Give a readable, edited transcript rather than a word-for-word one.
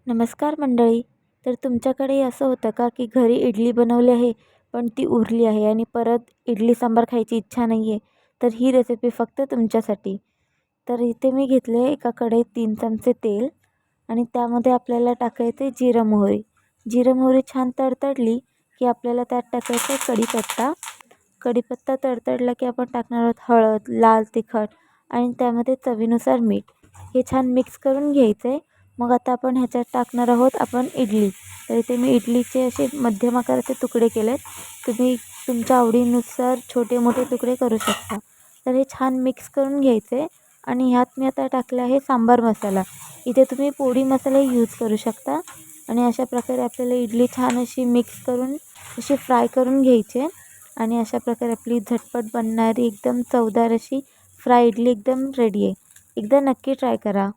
नमस्कार मंडळी. तर तुमच्याकडे असं होतं का की घरी इडली बनवली आहे पण ती उरली आहे आणि परत इडली सांबार खायची इच्छा नाही आहे, तर ही रेसिपी फक्त तुमच्यासाठी. तर इथे मी घेतले एका कढईत 3 चमचे तेल आणि त्यामध्ये आपल्याला टाकायचे जिरं मोहरी. जिरं मोहरी छान तडतडली की आपल्याला त्यात टाकायचं कढीपत्ता. कढीपत्ता तडतडला की आपण टाकणार आहोत हळद, लाल तिखट आणि त्यामध्ये चवीनुसार मीठ. हे छान मिक्स करून घ्यायचं आहे. मग आता आपण ह्याच्यात टाकणार आहोत आपण इडली. तर इथे मी इडलीचे असे मध्यम आकाराचे तुकडे केलेत. तुम्ही तुमच्या आवडीनुसार छोटे मोठे तुकडे करू शकता. तर हे छान मिक्स करून घ्यायचे आणि ह्यात मी आता टाकला आहे सांबार मसाला. इथे तुम्ही पोडी मसाला यूज करू शकता. आणि अशा प्रकारे आपल्याला इडली छान अशी मिक्स करून अशी फ्राय करून घ्यायची आहे. आणि अशा प्रकारे आपली झटपट बनणारी एकदम चवदार अशी फ्राय इडली एकदम रेडी आहे. एकदा नक्की ट्राय करा.